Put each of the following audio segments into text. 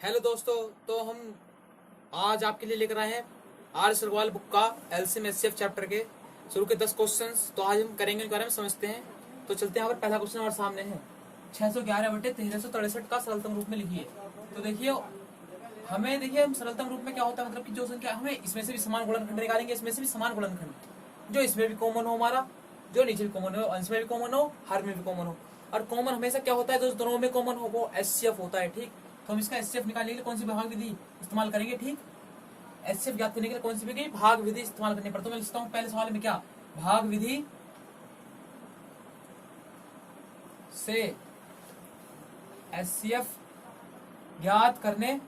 Hello दोस्तों। तो हम आज आपके लिए लेकर आए हैं आर सरवाल बुक का एलसीएम एचसीएफ चैप्टर के शुरू के 10 क्वेश्चंस। तो आज हम करेंगे उनके बारे में समझते हैं। तो चलते हैं। यहाँ पर पहला क्वेश्चन हमारे सामने है 611/1363 का सरलतम रूप में लिखिए। तो देखिए हमें हम सरलतम रूप में क्या होता है, मतलब कि जो संख्या हमें इसमें से भी समान गुणनखंड निकालेंगे, इसमें से भी समान गुणनखंड, जो इसमें भी कॉमन हो हमारा, जो नीचे भी कॉमन हो, अंश में भी कॉमन हो, हर में भी कॉमन हो। और कॉमन हमेशा क्या होता है, जो दोनों में कॉमन हो वो एचसीएफ होता है। ठीक, तो हम इसका एचसीएफ निकालने के लिए कौन सी भाग विधि इस्तेमाल करेंगे? ठीक, एचसीएफ ज्ञात करने के लिए कौन सी विधि? भाग विधि इस्तेमाल करनी पड़ती है। तो मैं लिखता हूँ पहले सवाल में क्या, भाग विधि से एचसीएफ ज्ञात करने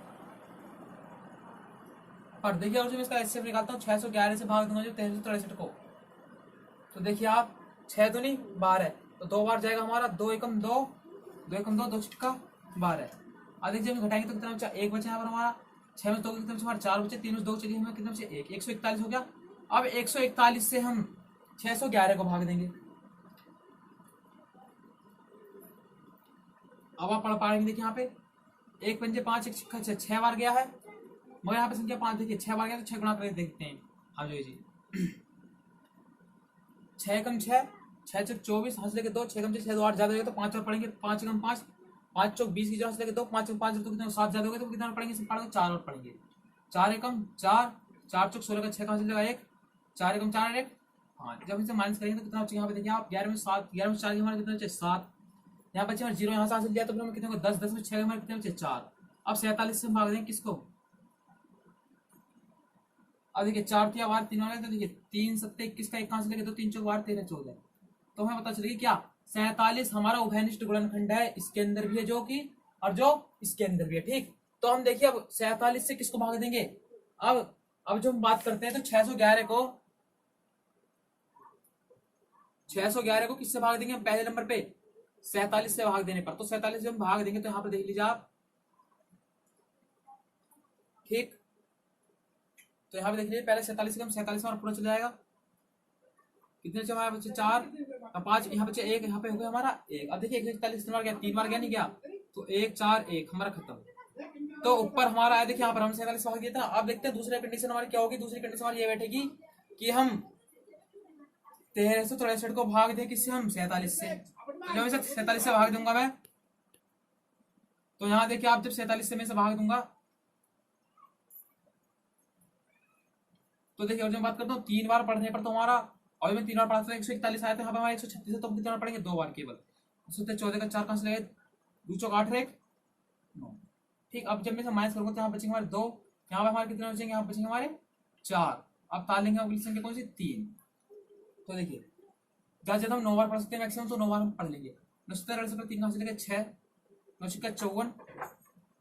पर। देखिए और जो मैं इसका एचसीएफ निकालता हूँ 611 से भाग दूंगा जो 1363 को। तो देखिए आप 6 दूनी 12, तो 2 बार जाएगा हमारा, 2 एकम 2, 2 एकम 2, 2 छिटका 12। अब देखिए हम घटाएंगे तो कितना बचा? 1 बचा यहाँ पर हमारा। 6 में 2 कितना बचा हमारा? 4 बचे। 3 में 2 चलिए हमें कितना बचे? 1। 141 हो गया। अब 141 से हम 611 को भाग देंगे। अब आप पढ़ पाएंगे। देखिए यहाँ पे 1 पंजे 5, 1 छिक्का 6, 6 बार गया है, मगर यहाँ पे संख्या 5 देखिए 6 बार गया, तो 6 गुणा करके देखते हैं हम जो जी। 6 कम 6, 6 चौक 24, हंस लेके 2, 6 कम 6, 2 8 ज्यादा हो गया तो 5 और पढ़ेंगे। 5 कम 5, 5 चौक 20 की जो हंस लेके 2, 5 5 तो कितना 7 ज्यादा हो गया तो कितना पढ़ेंगे? सब पढ़ेंगे 4 और पढ़ेंगे। 4 एकम 4, 4 चौक 16 का 6 कहाँ से लेगा 1, 4 एकम 4 1। हाँ, जब इसे माइनस करेंगे तो कितना बचेगा? यहाँ पे देखिए आप 11 में 7, 11 में 4 हमारा कितना बचे? 7। यहाँ बचे हमारे 0 यहाँ से हासिल किया तो फिर हमें कितने को 10, 10 में 6 हमारे कितने बचे? 4। अब 47 से हम भाग देंगे किसको? अब देखिए 4 तिया बार 3 वाले, तो देखिए 3 सत्ते 21 का 1 कहाँ से लेके 2, 3 चौक बार 13 14। तो हमें पता चलेगी क्या 47 हमारा उभयनिष्ठ गुणनखंड है, इसके अंदर भी है जो कि, और जो इसके अंदर भी है। ठीक, तो हम देखिए अब 47 से किसको भाग देंगे? अब जो हम बात करते हैं तो 611 को किससे भाग देंगे हम? पहले नंबर पे 47 से भाग देने पर। तो 47 से हम भाग देंगे तो यहाँ पर देख लीजिए आप। ठीक, तो यहाँ पे देख लीजिए पहले 47 से हम 47 हमारा पूरा चल जाएगा। कितने बचे हमारे? बच्चे 4, 5, यहाँ बचे 1, यहाँ पे हो गया हमारा 1। अब देखिए 141 कितने बार गया? 3 बार गया, नहीं गया? तो 1 4 1 हमारा खत्म। तो ऊपर हमारा है, देखिए यहाँ पर हम 47 भाग दिया था। अब देखते हैं दूसरी कंडीशन हमारी क्या होगी। दूसरी कंडीशन हमारी ये बैठेगी कि हम 1363 को भाग दे किससे? हम 47 से। तो जब इसे 47 से भाग दूंगा मैं, तो यहाँ देखिए आप जब 47 से मैं से भाग दूंगा तो देखिए, और जब बात करता हूँ 3 बार पढ़ने पर तो हमारा, और मैं 3 बार पढ़ा था 141 आया था, यहाँ पे हमारा 136 है, तो हम कितना पढ़ेंगे? 2 बार केवल। 14 का 4 कहाँ से लगे? 2 चौक 8 1 9। ठीक, अब जब मैं माइनस करूंगा तो यहाँ बचेंगे हमारे 2, यहाँ पे हमारे कितने बचेंगे? यहाँ बचेंगे हमारे 4। अब ताल लेंगे अगली संख्या कौन सी? 3। तो देखिए जब हम 9 बार पढ़ सकते हैं मैक्सिमम, तो 9 बार हम पढ़ लेंगे। 3 कहाँ से लगे? 6, 9 छिक्का 54,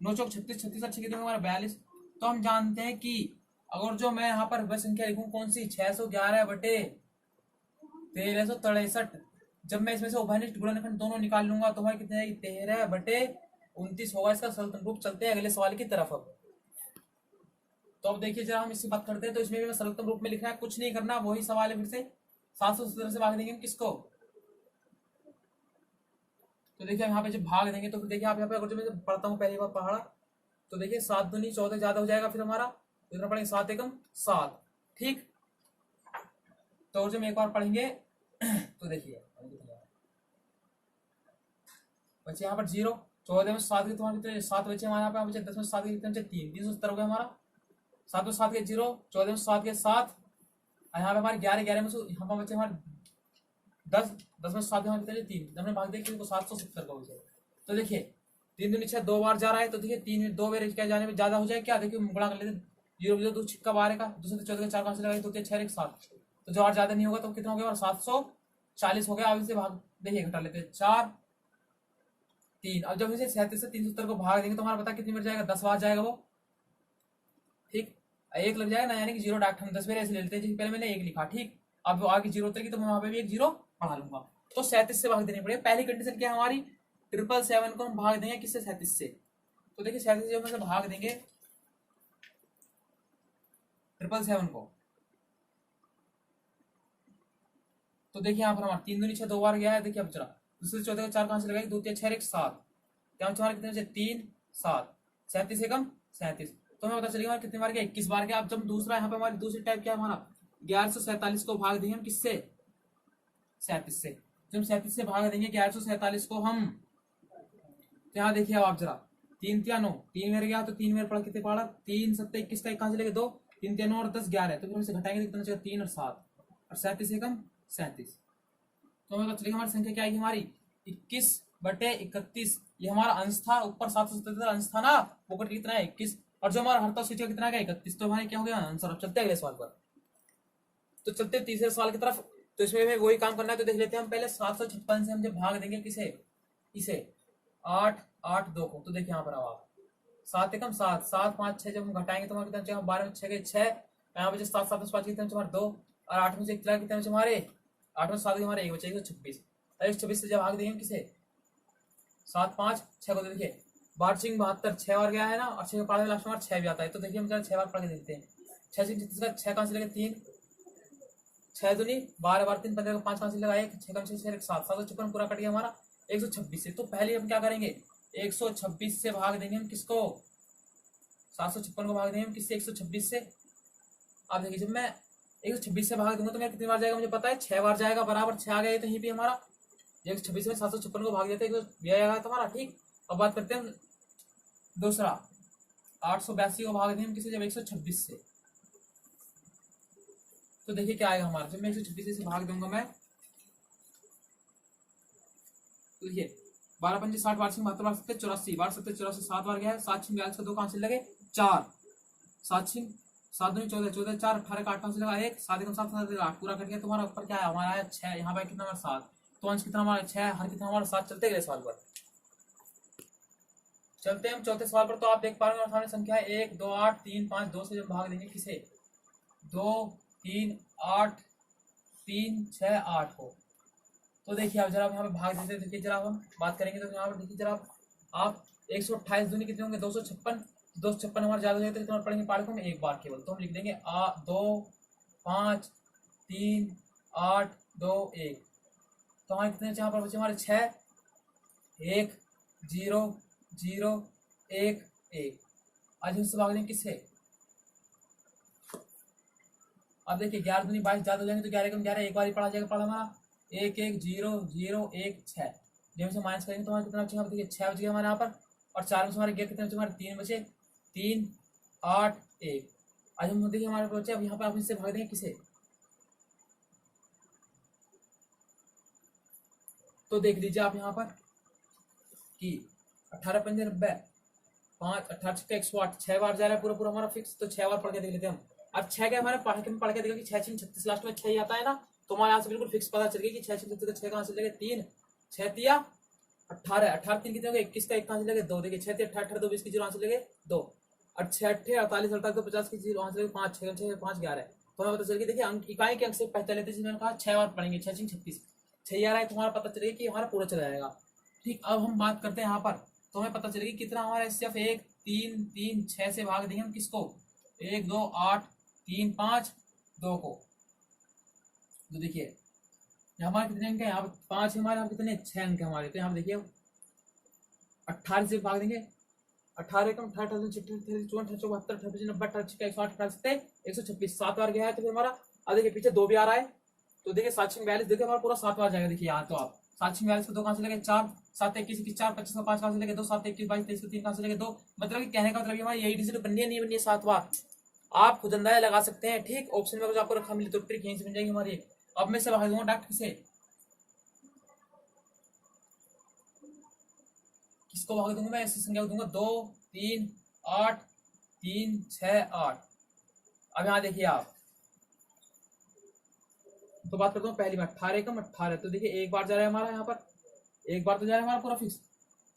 9 चौक 36, 36 अच्छे कितने हमारा 42। तो हम जानते हैं कि अगर जो मैं यहाँ पर बस संख्या लिखूं कौन सी? 611/1363, जब मैं इसमें से उभयनिष्ठ गुणनखंड दोनों निकाल लूंगा तो हमारे कितने आएगी? 13/29 होगा इसका सरलतम रूप। चलते हैं अगले सवाल की तरफ। अब तो अब देखिए जरा हम इसकी बात करते हैं, तो इसमें भी मैं सरलतम रूप में लिखना है, कुछ नहीं करना, वही सवाल है फिर से। 770 से भाग देंगे हम किसको? तो देखिए यहाँ पे जब भाग देंगे तो फिर देखिए आप यहाँ पे, अगर जो मैं पढ़ता हूँ पहली बार पढ़ा, तो देखिए 7 दूनी 14 ज्यादा हो जाएगा, फिर हमारा कितना पढ़ेंगे? 7 एकम 7। ठीक, तो जब एक बार पढ़ेंगे तो देखिए बच्चे यहाँ पर 0, 14 में 7 के तुम्हारे कितने? 7 बचे हमारे यहाँ पे। बचे 10 में 7 के कितने बचे? 3, 370 हो गया हमारा। 7 में 7 के 0, 14 में 7 के 7, यहाँ पे हमारे 11, 11 में से यहाँ पर बचे हमारे 10, 10 में 7 हमारे कितने? 3। हमने भाग दिया किसको? 770 का बचे। तो देखिए 3 दूनी 6, 2 बार जा रहा है, तो देखिए 3 में 2 बार क्या जाने में ज्यादा हो जाए क्या? देखिए गुणा कर लेते, 0 2 छिक्का 12 का, दूसरे 14 का 4 कहाँ से लगाए? 2 6 1 7, तो जो 8 ज्यादा नहीं होगा तो कितना हो गया? 740 हो गया। अब इसे भाग देखिए घटा लेते हैं 4 3। अब जब इसे 37 से 370 को भाग देंगे तो हमारा पता कितनी मिल जाएगा? 10 बार जाएगा वो। ठीक, 1 लग जाएगा ना, यानी कि 0 डाट हम 10 बार ऐसे ले लेते हैं, पहले मैंने 1 लिखा। ठीक, अब आगे 0 उतरेगी तो मैं वहां पे भी एक 0 बढ़ा लूंगा। तो 37 से भाग देनी पड़ेगी। पहली कंडीशन क्या है हमारी? 777 को हम भाग देंगे किससे? 37 से। तो देखिए 37 जब हम भाग देंगे 777 को, तो देखिए यहाँ पर हमारा 3 दूनी 6, 2 बार गया है। देखिए अब चला दूसरे 14 का 4 कहाँ से लगाएगी? 2 3 6 1 7, यहाँ हमारे कितने बचे? 3 7, 37 एकम 37। तो हमें पता चलेगा कितने बार गया, 21 बार गया। अब जब दूसरा यहाँ पे हमारी दूसरी टाइप क्या है हमारा, 1147 को भाग देंगे हम किससे, 37 से। जब हम 37 से भाग देंगे 1147 को हम, तो यहाँ देखिए अब आप जरा, 3 3 9, 3 मेरे गया तो 3 मेरे पड़ा, कितने पड़ा, 3 7 21 का 1 कहाँ से लेंगे 2, 3 3 9 और 10 11 है, तो फिर हम इसे घटाएंगे तो कितना चाहिए 3 और 7 और 37 एकम 37। तो हमें पता चलेगा हमारी संख्या क्या आएगी हमारी 21/31। ये हमारा अंश था, ऊपर 777 अंश था ना, पॉकेट कितना है 21, और जो हमारा हरता सूची कितना है 31। तो हमारे क्या हो गया आंसर। अब चलते हैं अगले सवाल पर। तो चलते तीसरे सवाल की तरफ। तो इसमें हमें वही काम करना है, तो देख लेते हैं हम पहले 756 से हम जब भाग देंगे किसे, इसे 8 8 2 को। तो देखिए यहाँ पर आप 7 एकम 7, 7 5 6 जब हम घटाएंगे तो हमारे कितना चाहिए, 12 में 6 गए 6, यहाँ पे 7 7 5 कितने हमारे 2, और 8 में से कितने बचे हमारे, 8 में 7 हमारे 1 बचे 126। 126 से जब भाग देंगे किसे, 7 5 6 को। देखिए 12 72 6 बार गया है ना, और 6 के पास लास्ट में 6 भी आता है। तो देखिए हम 6 बार पढ़ के देखते हैं। 6 से 36 का 6 कहाँ से लगे 3, 6 दूनी 12 बार 3 15 का 5 कहाँ से लगा 1, 6 कम 6 7 756 पूरा कट गया हमारा 126 से। तो पहले हम क्या करेंगे, 126 से भाग देंगे हम किसको, 756 को भाग देंगे हम किससे, 126 से। अब देखिए जब मैं 126 से भाग दूंगा तो मेरा कितनी बार जाएगा मुझे पता है, 6 बार जाएगा, बराबर 6 आ गया। तो यहीं पे हमारा 126 में 756 को भाग देते हैं तो यह आएगा तुम्हारा ठीक। अब बात करते हैं दूसरा, 882 को भाग देंगे हम किसे, जब 126 से। तो देखिए क्या आएगा हमारा, जब मैं 126 से भाग दूंगा मैं, तो देखिए 12 पंजे 60 12 72 12 70 84 12 70 84 7 बार गया है, 7 6 42 का 2 कहाँ से लगे 4, 7 6 7 2 14 14 4 18 का 8 कहाँ से लगा 1, 7 एकम 7 7 8 पूरा कट गया। तुम्हारा ऊपर क्या है हमारा आया 6, यहाँ पे कितना हमारा 7, तो अंश कितना हमारा 6, हर कितना हमारा 7। चलते गए सवाल पर, चलते हैं हम चौथे सवाल पर। तो आप देख पा रहे हैं सामने संख्या है 1 2 8 3 5 2 से जब भाग देंगे किसे, 2 3 8 3 6 8 को। तो देखिए अब जरा यहाँ पे भाग देते हैं। देखिए जरा हम बात करेंगे तो यहाँ पर देखिए जरा आप 128 दूनी कितने होंगे 256, 256 हमारे ज्यादा हो जाते हैं तो पढ़ेंगे पाठकों में एक बार केवल। तो हम लिख देंगे 2 5 3 8 2 1। तो हमारे कितने यहाँ पर बचे हमारे 6 1 0 0 1 1। आज हम भाग देंगे किससे, अब देखिए 11 दूनी 22 ज्यादा हो जाएंगे तो 11 कम 11 एक बार ही पढ़ा जाएगा, पढ़ा हमारा 1 1 0 0 1 6। जब से माइनस करेंगे तो हमारे कितना बचेगा, देखिए 6 बच गया हमारे यहाँ पर, और 4 में से हमारे कितने बचे हमारे 3 बचे 3 8 1। आज हम देखिए हमारे बचे, अब यहाँ पर आप इससे भाग देंगे किसे, तो देख लीजिए आप यहाँ पर कि 18 पंजे 90 5 18 का 108 6 बार जा रहा है पूरा पूरा हमारा फिक्स। तो 6 बार पढ़ के देख लेते हैं हम। अब 6 के हमारे पढ़ के देखो कि 6 6 36 लास्ट में 6 ही आता है ना, तो हमारे यहाँ से बिल्कुल फिक्स पता चल गया कि 6 6 36 का 6 कहाँ से लगे 3, 6 तिया 18 18 3 कितने हो गए 21 का 1 कहाँ से लगे 2। देखिए 6 तिया 18 18 2 20 की 0 कहाँ से लगे 2, और 6 8 48 48 तो 50 की 0 कहाँ से लगे 5 6 6 5 11। तो हमें पता चल गया देखिए अंक इकाई के अंक से पहचान लेते हैं, जिसमें कहा 6 बार पढ़ेंगे 6 6 36 6 आ रहा है, तुम्हारा पता चलेगा कि हमारा पूरा चला जाएगा ठीक। अब हम बात करते हैं यहाँ पर, तो हमें पता चलेगा कितना हमारा सिर्फ 1 3 3 6 से भाग देंगे हम किसको, 1 2 8 3 5 2 को। तो देखिए हमारे कितने अंक है यहाँ पे 5 हमारे, यहाँ कितने 6 अंक है हमारे। तो यहाँ देखिए 18 से भाग देंगे, 18 कम 18 126 7 बार गया है। तो फिर हमारा अब देखिए पीछे 2 भी आ रहा है, तो देखिए 7 6 42 देखिए हमारा पूरा 7 बार जाएगा। देखिए यहाँ तो आप 7 6 42 को 2 कहाँ से लगे 4, 7 21 21 4 25 का 5 कहाँ से लगे 2, 7 21 22 23 को 3 कहाँ से लगे 2। मतलब कि कहने का मतलब हमारी यही डिजिट बननी है नहीं बननी है 7 बार, आप खुद अंदाजा लगा सकते हैं ठीक। ऑप्शन में अगर आपको रखा मिले तो ट्रिक यहीं से बन जाएगी हमारी। अब मैं से भाग दूंगा डॉक्टर से, किसको भाग दूंगा मैं, ऐसी संख्या दूंगा 2 3 8 3 6 8। अब यहाँ देखिए आप, तो बात करता हूँ पहली में 18 कम 18। तो देखिए एक बार जा रहा है हमारा यहाँ पर, एक बार तो जा रहा है हमारा पूरा फिक्स,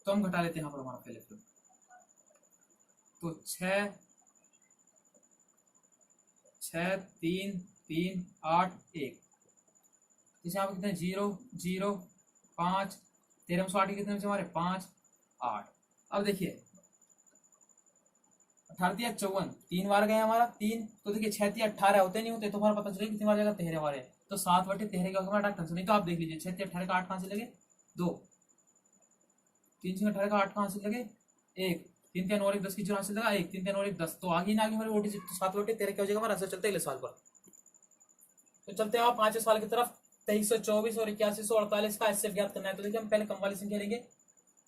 तो हम घटा लेते हैं यहाँ पर हमारा पहले तो 6 6 3 3 8 1। इसे यहाँ पर कितने 0 0 5 13 में 8 कितने बचे हमारे 5 8। अब देखिए 18 या 54 3 बार गए हमारा 3, तो देखिए 6 या 18 होते नहीं होते, तो हमारा पता चलेगा कितनी बार जाएगा 13 हमारे। तो 7/13 का हमारा डाक नहीं, तो आप देख लीजिए 6 18 का 8 कहाँ से लगे 2, 3 से 18 का 8 कहाँ से लगे 1, 3 3 और 1 10 की जीरो हासिल लगा 1 3 3 और 1 10 तो आगे ना आगे हमारे वोटी 7 वोटी 13 क्या हो जाएगा हमारा आंसर। चलते अगले साल पर। तो चलते हैं आप 5वें साल की तरफ। 2324 और 8148 का एचसीएफ ज्ञात करना है। तो देखिए हम पहले कम वाली संख्या लेंगे।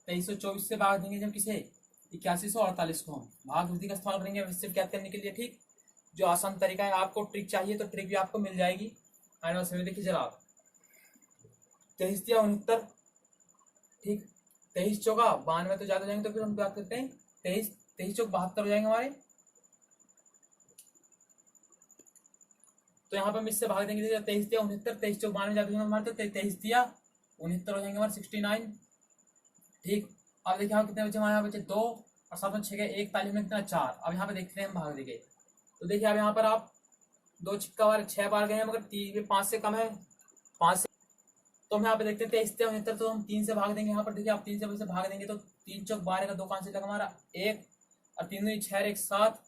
2324 से भाग देंगे जब किसे 8148 को हम भाग विधि का इस्तेमाल करेंगे एचसीएफ ज्ञात करने के लिए। ठीक, जो आसान तरीका है। आपको ट्रिक चाहिए तो ट्रिक भी आपको मिल जाएगी आने वाले समय। देखिए जरा आप 23 या 69, ठीक, 23 चौका 92 तो ज्यादा हो जाएंगे। तो फिर हम बात करते हैं 23 चौक 72 हो जाएंगे हमारे। तो यहाँ पर हम इससे भाग देंगे 23 या 69, 23 चौक 92 ज्यादा हमारे। तो 23 या 69 हो जाएंगे हमारे 69। ठीक, अब देखिए यहाँ कितने बचे हमारे, यहाँ बचे 2 और 7 में 6 गए 1 तालीम में कितना 4। अब यहाँ पे देखते हैं हम भाग देंगे। तो देखिए अब यहाँ पर आप 2 छिक्का बार 6 बार गए हैं मगर 5 से कम है 5 से। तो हम यहाँ पे देखते हैं 23 या 69 तो हम 3 से भाग देंगे। यहाँ पर देखिए आप 3 से भाग देंगे तो 3 चौक 12 का 2 कहाँ से लगा हमारा 1 और 3 दूनी 6 1 7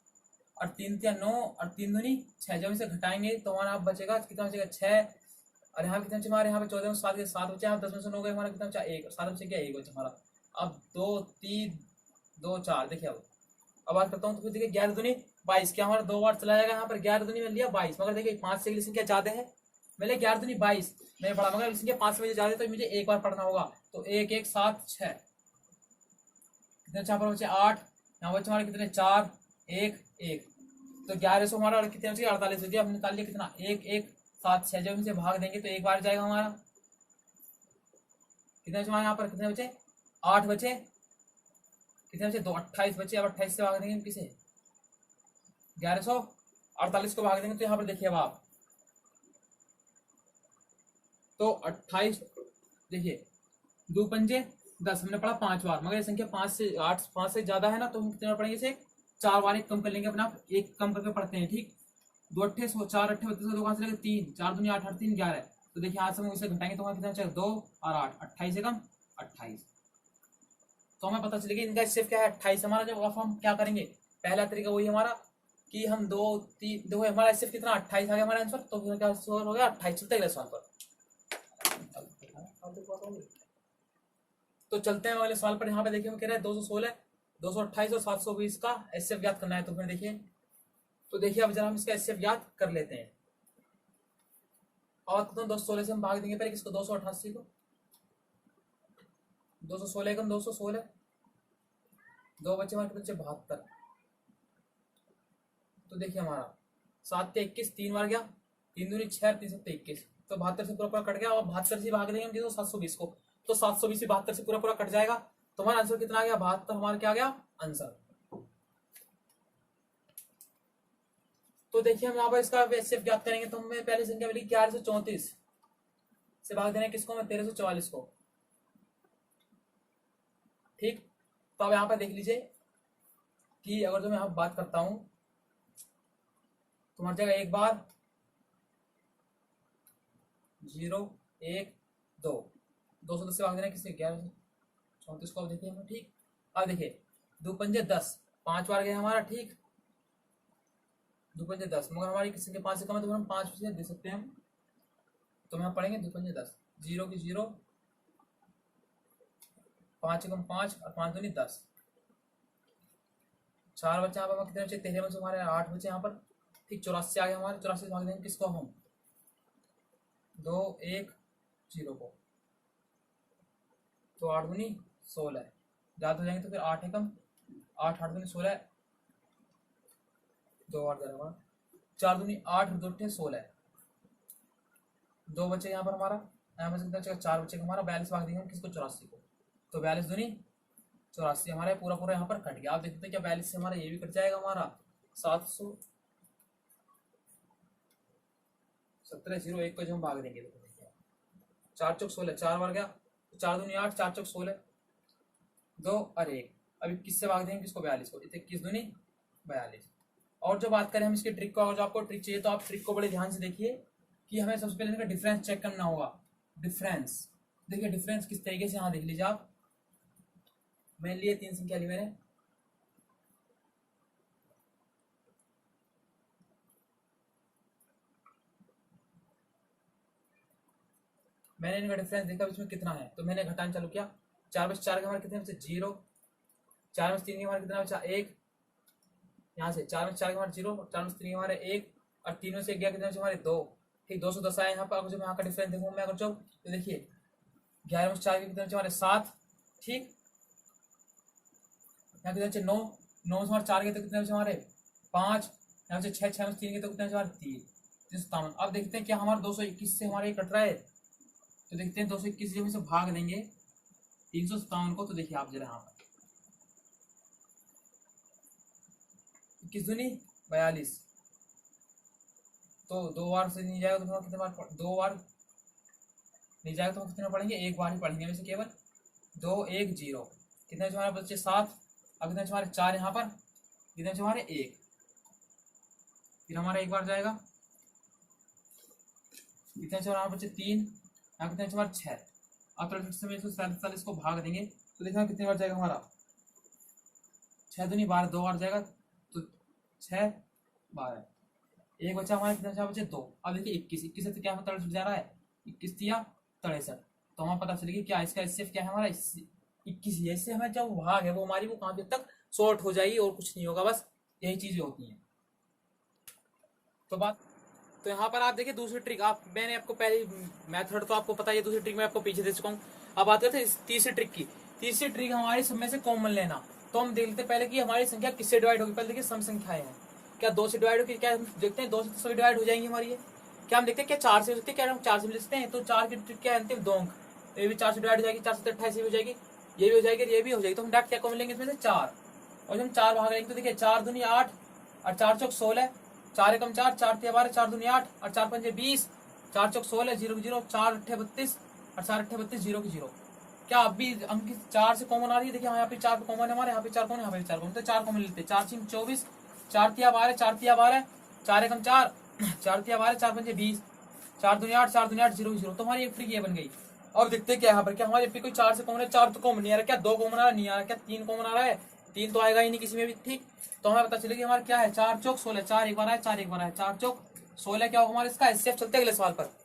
और 3 या 9 और 3 दूनी 6। जब इसे घटाएंगे तो हमारा आप बचेगा कितना बचेगा 6 और यहाँ कितने बचे हमारे यहाँ पे 14 में 7 के 7 बचे। यहाँ 10 में से 9 गए हमारा कितना बचा 1 और 7 बचे क्या 1 बचे हमारा। अब 2 3 2 4 देखिए अब बात करता हूँ। तो फिर देखिए 11 दूनी 22 क्या हमारा 2 बार चला जाएगा। यहाँ पर 11 दूनी में लिया 22 मगर देखिए 5 से संख्या ज्यादा है। मैंने 11 दूनी 22 नहीं पढ़ा मगर संख्या 5 से मुझे ज्यादा है तो मुझे एक बार पढ़ना होगा। तो 1 1 7 6 कितने यहाँ पर बचे 8, यहाँ बचे हमारे कितने 4 1 1। तो 1100 हमारा कितने बचे 48 बचे। हमने निकाल लिया कितना 1 1 7 6। जब इनसे भाग देंगे तो एक बार जाएगा हमारा कितने बचे हमारे यहाँ पर कितने बचे 8 बचे कितने बचे 2 28 बचे। अब 28 से भाग देंगे किसे 1148 को भाग देंगे। तो यहाँ पर देखिए अब आप तो 28 देखिए 2 पंजे 10 हमने पढ़ा 5 बार मगर ये संख्या 5 से 8 5 से ज्यादा है ना तो हम कितने बार पढ़ेंगे इसे 4 बार। एक कम कर लेंगे अपना एक कम करके पढ़ते हैं। ठीक, 2 अट्ठे 4 अट्ठे 32 2 कहाँ से लगे 3 4 दूनी 8 8 3 11। तो देखिए यहाँ से हम इसे घटाएंगे तो कितना चाहिए 2 और 8 28 से कम 28। तो हमें पता चलेगा इनका सिर्फ क्या है 28 हमारा। जब हम क्या करेंगे पहला तरीका वही हमारा कि हम 2 3 देखो हमारा सिर्फ कितना 28 आ गया हमारा आंसर। तो फिर क्या हो गया 28। चलते अगले सवाल पर। तो चलते हैं अगले सवाल पर। यहाँ पे देखिए कह रहे हैं 216 228 और 720 का एचसीएफ ज्ञात करना है। तो फिर देखिए तो देखिए अब जरा हम इसका एचसीएफ ज्ञात कर लेते हैं। और तो 216 से हम भाग देंगे पहले किसको 288 को 216 कम 216 2 बच्चे हमारे बच्चे 72। तो देखिए हमारा 7 के 21 3 बार गया 3 दूनी 6 3 7 21। तो 72 से पूरा कट गया और 72 से भाग देंगे हम 720 को। तो 720 72 से पूरा कट जाएगा। तो हमारा आंसर कितना आ गया 72 हमारा क्या आ गया आंसर। तो देखिए हम यहाँ पर इसका एचसीएफ ज्ञात करेंगे तो हमें पहले संख्या मिली 1134 से भाग देना किसको हमें 1344 को। ठीक, तो अब यहाँ पर देख लीजिए कि अगर तो मैं यहाँ बात करता हूं तो मर जाएगा एक बार 0 1 2 210 से भाग देना किससे 1134 को। अब देखिए हम ठीक, अब देखिए 2 पंजे 10 5 बार गया हमारा। ठीक, 2 पंजे 10 मगर हमारी किसी के 5 से कम है तो हम 5 दे सकते हैं हम। तो हम पढ़ेंगे 2 पंजे 10 0 की 0 5 कम 5 और 5 दूनी 10। 4 बच्चे यहाँ पर कितने बचे 13 बच्चे हमारे 8 बच्चे यहाँ पर। ठीक, 84 आ गया हमारे। 84 से भाग देंगे किसको हम 2 1 0 को। तो 8 दूनी 16 ज्यादा हो जाएंगे तो फिर 8 है कम 8 8 दूनी 16 2 8 हमारा 4 दूनी 8 2 अट्ठे 16 2 बच्चे यहाँ पर हमारा यहाँ पर कितना 4 बच्चे हमारा 42 भाग देंगे हम किसको 84 को। तो 42 दूनी 84 हमारा पूरा यहाँ पर कट गया। आप देखते हैं क्या 42 से हमारा ये भी कट जाएगा हमारा 717 को जो हम भाग देंगे तो 4 चौक 16 4 बार गया 4 दूनी 8 4 चौक 16 2 और 1। अभी किससे भाग देंगे किसको 42 को 21 दूनी 42। और जो बात करें हम इसकी ट्रिक को, अगर जो आपको ट्रिक चाहिए तो आप ट्रिक को बड़े ध्यान से देखिए कि हमें सबसे पहले इनका डिफरेंस चेक करना होगा। डिफरेंस देखिए डिफरेंस किस तरीके से यहाँ देख लीजिए आप। मैंने लिए 3 संख्या ली मैंने इनका डिफरेंस देखा इसमें कितना है। तो मैंने घटाना चालू किया 4 बस 4 के हमारे कितने बचे 0 4 में 3 के हमारे कितना बचा 1, यहाँ से 4 में 4 के हमारे 0, 4 में 3 के हमारे 1 और 3 में से 1 गया कितना बचा हमारे 2। ठीक 210 आया यहाँ पर। अगर जब यहाँ का डिफरेंस देखूँ मैं अगर जो तो देखिए 11 में 4 के कितना बचा हमारे 7। ठीक यहाँ कितना बचे 9, 9 में हमारे 4 के तो कितने बचे हमारे 5, यहाँ से 6, 6 में 3 के तो कितने बचे हमारे 3, 357। अब देखते हैं क्या हमारा 221 से हमारे कट रहा है, तो देखते हैं 221 जब इसे भाग देंगे 357 को, तो देखिए आप जरा यहाँ पर 21 दूनी 42, तो 2 बार से नहीं जाएगा तो कितने बार, 2 बार नहीं जाएगा तो हम कितने पढ़ेंगे, 1 बार ही पढ़ेंगे वैसे केवल। 2 1 0 कितने हमारे बच्चे 7, अब कितने हमारे 4 यहाँ पर, कितने हमारे 1, फिर हमारा 1 बार जाएगा, कितने हमारे बच्चे 3, यहाँ कितने हमारे 6। अब 147 को भाग देंगे तो देखना कितने बार जाएगा हमारा, 6 दूनी 12, 2 बार जाएगा तो 6 12, 1 बचा हमारे कितने बचे 2। अब देखिए 21 से तो क्या हमारा 63 जा रहा है, 21 या 63, तो हमें पता चलेगी क्या इसका एचसीएफ क्या है हमारा 21 ही है। इससे हमें जो भाग है वो हमारी वो काफी तक शॉर्ट हो जाएगी और कुछ नहीं होगा, बस यही चीजें होती हैं। तो यहाँ पर आप देखिए दूसरी ट्रिक, आप मैंने आपको पहले मेथड तो आपको पता है, दूसरी ट्रिक मैं आपको पीछे दे चुका हूँ। अब बात करते हैं तीसरी ट्रिक की। तीसरी ट्रिक हमारी सब में से कॉमन लेना। तो हम देखते पहले कि हमारी संख्या किससे डिवाइड होगी। पहले देखिए सम संख्याएं हैं, क्या 2 से डिवाइड होगी, क्या हम देखते हैं 2 से तो सभी डिवाइड हो जाएंगी हमारी। क्या हम देखते हैं क्या 4 से हो सकती है, क्या हम 4 से मिल सकते हैं, तो 4 की ट्रिक क्या है अंतिम 2 अंक, तो ये भी 4 से डिवाइड हो जाएगी, 4 से 28 हो जाएगी, ये भी हो जाएगी, ये भी हो जाएगी। तो हम डायरेक्ट क्या कॉमन लेंगे इसमें से 4, और जब हम 4 भाग लेंगे तो देखिए 4 दूनी 8 और 4 चौक 16, 4 एकम 4, 4 तिया 12, 4 दूनी 8 और 4 पंजे 20, 4 चौक 16, 0 की 0, 4 अट्ठे 32 और 4 अट्ठे 32, 0 की 0। क्या अभी अंक 4 से कॉमन आ रही है, देखिए यहाँ पे 4 कॉमन है हमारे, यहाँ पे 4 कॉमन, यहाँ पे 4 कॉमन, तो 4 कॉमन लेते हैं। 4 6 24, 4 तिया 12, 4 तिया 12, 4 एकम 4, 4 तिया 12, 4 पंजे 20, 4 दूनी 8, 4 दूनी 8, 0 की 0। तो हमारी एक ट्रिक ये बन गई। अब देखते हैं क्या यहाँ पर, क्या हमारे पे कोई 4 से कॉमन है, 4 तो कॉमन नहीं आ रहा, क्या 2 कॉमन आ रहा नहीं आ रहा, क्या 3 कॉमन आ रहा है, 3 तो आएगा ही नहीं किसी में भी। ठीक तो हमें पता चलेगी हमारा क्या है, 4 चौक 16, 4 एक बार है, 4 एक बार है, 4 चौक 16 क्या होगा हमारे इसका एचसीएफ। चलते अगले सवाल पर।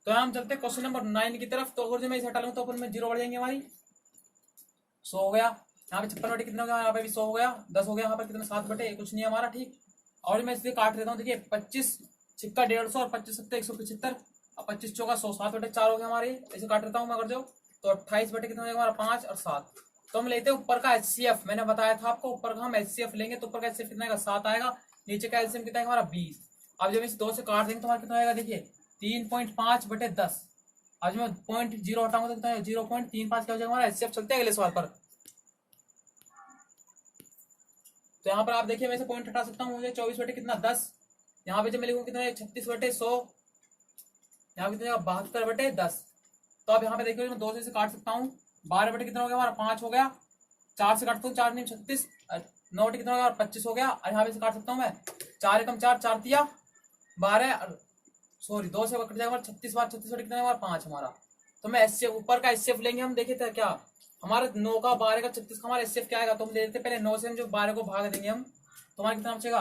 तो हम चलते क्वेश्चन नंबर 9 की तरफ। तो अगर जो मैं इसे हटा लूँ तो अपन में 0 बढ़ जाएंगे हमारी, 100 हो गया। यहाँ पे 56 बटे कितना हो गया, यहाँ पे भी 100 हो गया, 10 हो गया, यहाँ पर कितना 7 बटे कुछ नहीं है हमारा। ठीक और मैं इसलिए काट देता हूँ, देखिए 25 छिक्का 150 और 25 सत्ते 175 और 25 चौका 100, 7 बटे 4 हो गया हमारे, ऐसे काट देता हूँ मैं अगर जो। तो 28 बटे कितना हो गया हमारा 5 और 7। तो हम लेते हैं ऊपर का एचसीएफ, मैंने बताया था आपको ऊपर का हम एचसीएफ लेंगे तो ऊपर का एचसीएफ कितना आएगा 7 आएगा, नीचे का एलसीएम कितना है हमारा 20। अब जब इस 2 से काट देंगे तो हमारा कितना आएगा, देखिए 3.5 बटे 10। आज मैं 0.0 हटाऊंगा तो कितना है 0.35 क्या हो जाएगा हमारा एचसीएफ। चलते हैं अगले सवाल पर। तो यहाँ पर आप देखिए मैं से पॉइंट हटा सकता हूँ, मुझे 24 बटे कितना 10, यहाँ पे जब मैं लिखूंगा कितना है 36 बटे 100, यहाँ पे कितना 72 बटे 10। तो अब यहाँ पे देखिए मैं 2 से काट सकता हूँ, 12 बटे कितना हो गया हमारा 5 हो गया, 4 से काटता हूँ 4 नहीं 36, 9 बटे कितना हो गया 25 हो गया, और यहाँ पे से काट सकता हूँ मैं 4 एकम 4, 4 तिया 12, सॉरी 2 से कट जाएगा हमारा 36 बार, 36 बटे कितना हमारा 5 हमारा। तो मैं एचसीएफ ऊपर का एचसीएफ लेंगे हम, देखे थे क्या हमारे 9 का 12 का 36 का हमारा एचसीएफ क्या आएगा। तो हम देखते पहले 9 से हम जो 12 को भाग देंगे हम, तो हमारा कितना बचेगा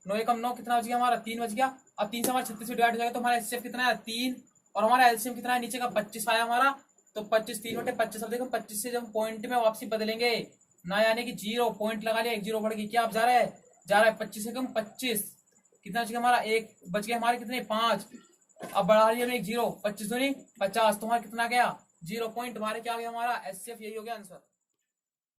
9 एकम 9 कितना बच गया हमारा 3 बच गया। अब 3 से हमारा 36 से डिवाइड हो जाएगा तो हमारा एचसीएफ कितना है 3, और हमारा एलसीएम कितना है नीचे का 25 आया हमारा। तो 25 3 बटे 25। अब देखो 25 से जब पॉइंट में वापसी बदलेंगे ना, यानी कि 0 पॉइंट लगा लिया, 1 0 बढ़ गई, क्या अब जा रहा है 25 एकम 25 कितना बच गया हमारा 1 बच गया हमारे कितने 5। अब बढ़ा लिया 1 0, 25 दूनी 50, तो हमारा कितना गया 0 पॉइंट हमारे क्या आ गया हमारा एचसीएफ। यही हो गया आंसर।